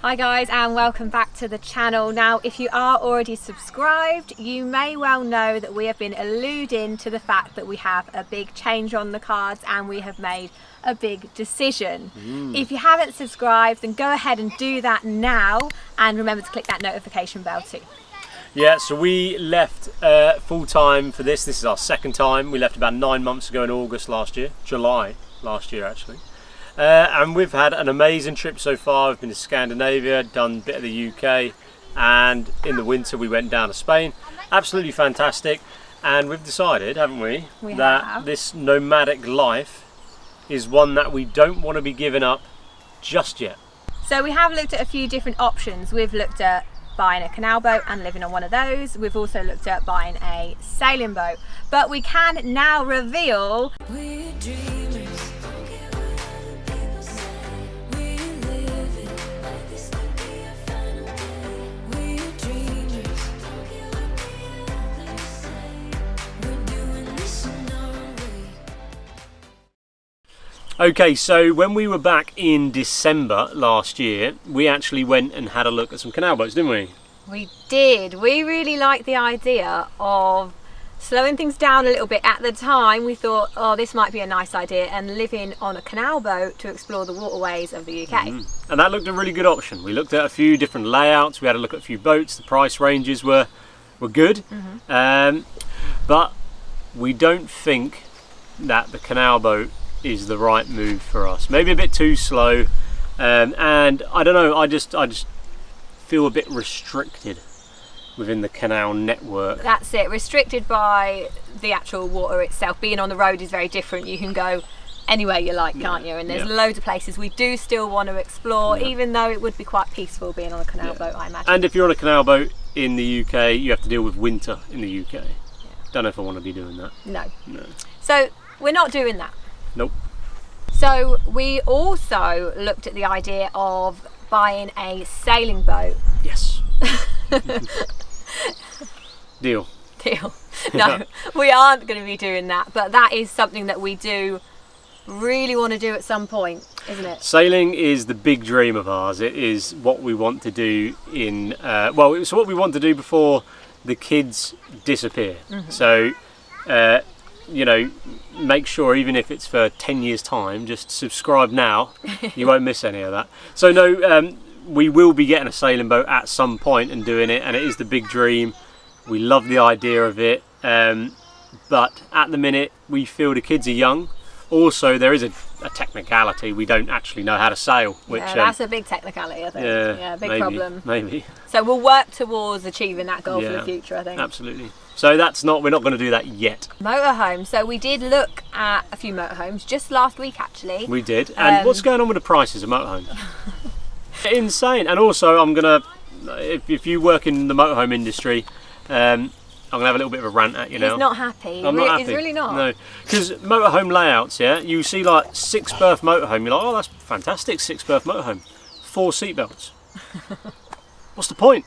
Hi guys, and welcome back to the channel. Now, if you are already subscribed, you may well know that we have been alluding to the fact that we have a big change on the cards and we have made a big decision. If you haven't subscribed, then go ahead and do that now, and remember to click that notification bell too. Yeah, so we left full time for this. This is our second time. We left about 9 months ago in August last year, July last year actually. And we've had an amazing trip so far. We've been to Scandinavia, done a bit of the UK, and in the winter we went down to Spain. Absolutely fantastic. And we've decided, haven't we, that this nomadic life is one that we don't want to be giving up just yet. So we have looked at a few different options. We've looked at buying a canal boat and living on one of those. We've also looked at buying a sailing boat. But we can now reveal we're dreamers. Okay, so when we were back in December last year, we actually went and had a look at some canal boats, didn't we? We did. We really liked the idea of slowing things down a little bit. At the time, we thought, oh, this might be a nice idea, and living on a canal boat to explore the waterways of the UK. And that looked a really good option. We looked at a few different layouts, we had a look at a few boats, the price ranges were good, but we don't think that the canal boat is the right move for us. Maybe a bit too slow, and I don't know, I just feel a bit restricted within the canal network. That's it, restricted by the actual water itself. Being on the road is very different. You can go anywhere you like, can't you? And there's loads of places we do still want to explore, even though it would be quite peaceful being on a canal boat, I imagine. And if you're on a canal boat in the UK, you have to deal with winter in the UK. Don't know if I want to be doing that. No. So we're not doing that. Nope. So we also looked at the idea of buying a sailing boat. Yes. Deal. No, we aren't going to be doing that, but that is something that we do really want to do at some point, isn't it? Sailing is the big dream of ours. It is what we want to do in, well, it's what we want to do before the kids disappear. So, you know, make sure, even if it's for 10 years time, just subscribe now. You won't miss any of that. So no, we will be getting a sailing boat at some point and doing it, and it is the big dream. We love the idea of it, but at the minute we feel the kids are young. Also, there is a technicality. We don't actually know how to sail, which that's a big technicality, I think. Yeah, big problem. Maybe. So we'll work towards achieving that goal for the future, I think. Absolutely. So we're not going to do that yet. Motorhome. So we did look at a few motorhomes just last week, actually. We did. And what's going on with the prices of motorhomes? Insane. And also, I'm gonna, if you work in the motorhome industry, I'm gonna have a little bit of a rant at you now. He's not happy. I'm not happy. He's really not. No, because motorhome layouts, you see like 6-berth motorhome. You're like, oh, that's fantastic, 6-berth motorhome, 4 seatbelts. What's the point?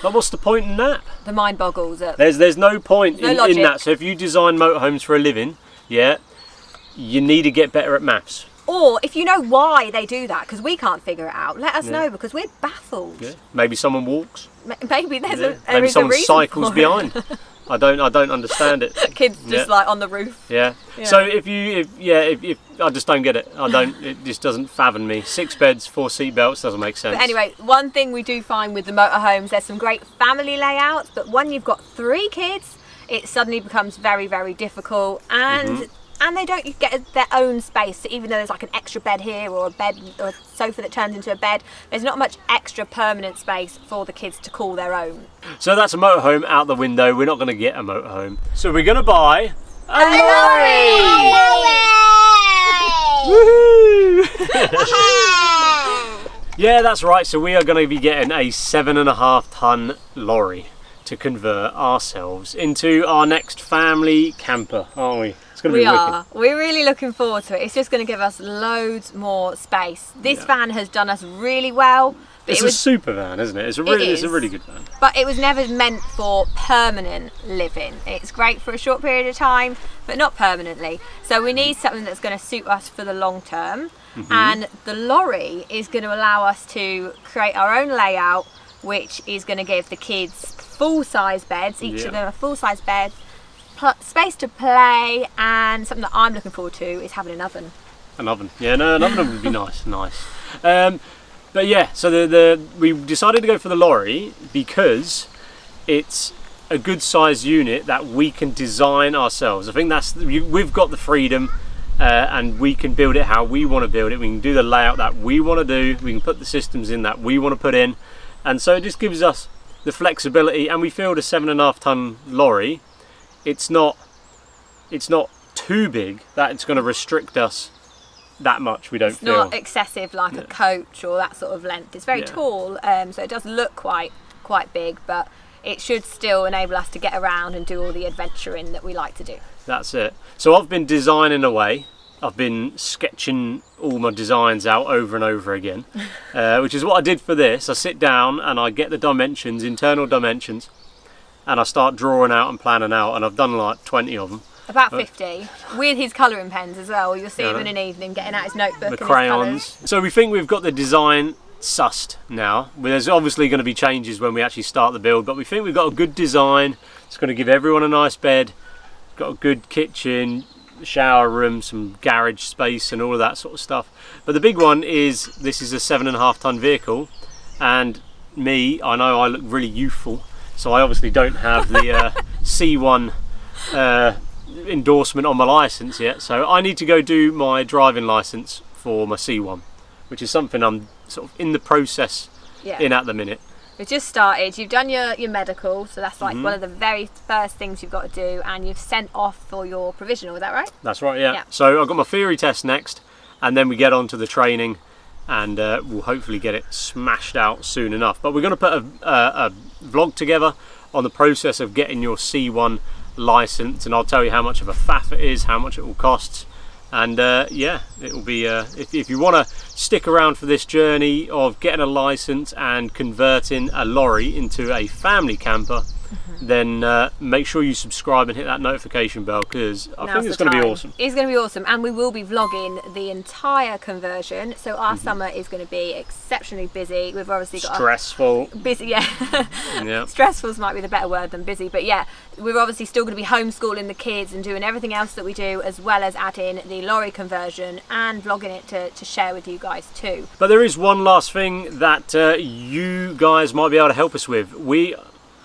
Like, what's the point in that? The mind boggles. There's no point in logic. that. So if you design motorhomes for a living, you need to get better at maths. Or if you know why they do that, because we can't figure it out, let us know, because we're baffled. Yeah. Maybe someone walks. Maybe there's maybe someone cycles for behind. I don't understand it. Kids just like on the roof. Yeah. So if I just don't get it. It just doesn't fathom me. 6 beds, 4 seatbelts doesn't make sense. But anyway, one thing we do find with the motorhomes, there's some great family layouts, but when you've got 3 kids, it suddenly becomes very, very difficult, and they don't get their own space. So even though there's like an extra bed here, or a bed or a sofa that turns into a bed, there's not much extra permanent space for the kids to call their own. So that's a motorhome out the window. We're not going to get a motorhome. So we're going to buy a lorry! Woohoo! Yeah, that's right. So we are going to be getting a 7.5-ton lorry to convert ourselves into our next family camper, aren't we? We are. We're really looking forward to it. It's just going to give us loads more space. This van has done us really well. It's a super van, isn't it? It's a really good van. But it was never meant for permanent living. It's great for a short period of time, but not permanently. So we need something that's going to suit us for the long term. and the lorry is going to allow us to create our own layout, which is going to give the kids full-size beds, each of them a full-size bed, space to play, and something that I'm looking forward to is having an oven. An oven, yeah, no, an oven would be nice. But yeah, so we decided to go for the lorry because it's a good size unit that we can design ourselves. I think we've got the freedom, and we can build it how we want to build it. We can do the layout that we want to do. We can put the systems in that we want to put in, and so it just gives us the flexibility. And we feel the 7.5 ton lorry, it's not too big that it's going to restrict us that much. We don't feel not excessive like a coach or that sort of length. It's very tall, so it does look quite big, but it should still enable us to get around and do all the adventuring that we like to do. That's it. So I've been designing away. I've been sketching all my designs out over and over again, which is what I did for this. I sit down and I get the dimensions, internal dimensions, and I start drawing out and planning out, and I've done like 20 of them. About 50, with his colouring pens as well. You'll see him in an evening getting out his notebook the and crayons. his colours. So we think we've got the design sussed now. There's obviously going to be changes when we actually start the build, but we think we've got a good design. It's going to give everyone a nice bed, got a good kitchen, shower room, some garage space and all of that sort of stuff. But the big one is this is a 7.5 ton vehicle, and I know I look really youthful, so I obviously don't have the C1 endorsement on my license yet, so I need to go do my driving license for my C1, which is something I'm sort of in the process in at the minute. We've just started. You've done your medical, so that's like one of the very first things you've got to do, and you've sent off for your provisional, is that right? That's right, yeah. So I've got my theory test next, and then we get on to the training, and we'll hopefully get it smashed out soon enough. But we're going to put a vlog together on the process of getting your C1 license, and I'll tell you how much of a faff it is, how much it will cost, and yeah, it will be if you want to stick around for this journey of getting a license and converting a lorry into a family camper, then make sure you subscribe and hit that notification bell, because I think it's going to be awesome. It's going to be awesome, and we will be vlogging the entire conversion, so our summer is going to be exceptionally busy. We've obviously got stressful. Busy, yeah. Stressful might be the better word than busy, but yeah, we're obviously still going to be homeschooling the kids and doing everything else that we do, as well as adding the lorry conversion and vlogging it to share with you guys too. But there is one last thing that you guys might be able to help us with.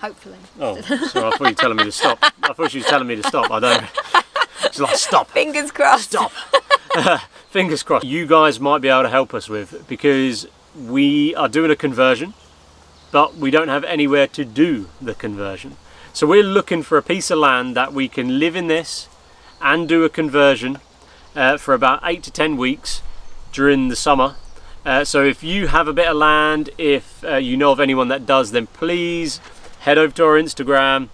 Hopefully. Oh, sorry, I thought you were telling me to stop. I thought she was telling me to stop. I don't. She's like, stop. Fingers crossed. Stop. Fingers crossed. You guys might be able to help us with, because we are doing a conversion, but we don't have anywhere to do the conversion. So we're looking for a piece of land that we can live in this and do a conversion for about 8 to 10 weeks during the summer. So if you have a bit of land, if you know of anyone that does, then please head over to our Instagram,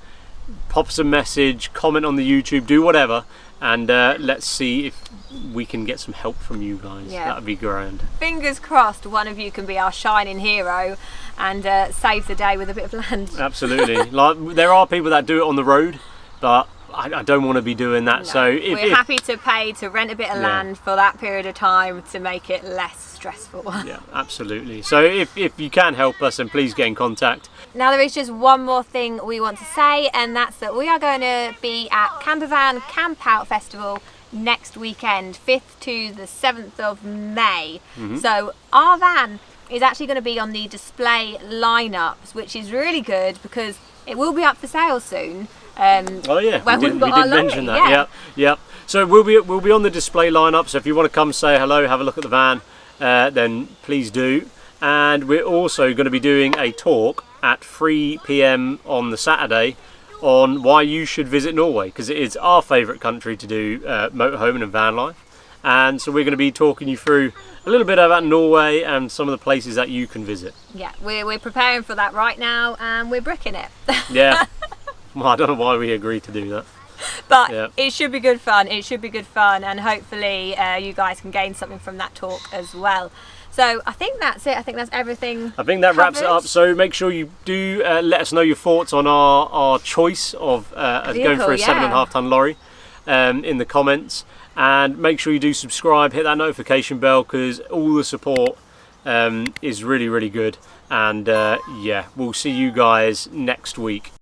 pop us a message, comment on the YouTube, do whatever, and let's see if we can get some help from you guys. That would be grand. Fingers crossed one of you can be our shining hero and save the day with a bit of land. Absolutely. Like, there are people that do it on the road, but I don't want to be doing that. No, so we're happy to pay to rent a bit of land for that period of time to make it less stressful. Yeah, absolutely. So if you can help us, then please get in contact. Now there is just one more thing we want to say, and that's that we are going to be at Campervan Camp Out Festival next weekend, 5th to the 7th of May. So our van is actually going to be on the display lineups, which is really good because it will be up for sale soon. Oh yeah, we did mention that. Yeah. So we'll be on the display lineup. So if you want to come say hello, have a look at the van, then please do. And we're also going to be doing a talk at 3 PM on the Saturday on why you should visit Norway, because it is our favourite country to do motorhoming and van life. And so we're going to be talking you through a little bit about Norway and some of the places that you can visit. Yeah, we're preparing for that right now, and we're bricking it. Yeah. Well, I don't know why we agreed to do that. But it should be good fun. It should be good fun, and hopefully you guys can gain something from that talk as well. So I think that's it. I think that's everything. I think that wraps it up. So make sure you do let us know your thoughts on our choice of going for a 7.5 ton lorry in the comments. and make sure you do subscribe, hit that notification bell, because all the support is really, really good. And yeah, we'll see you guys next week.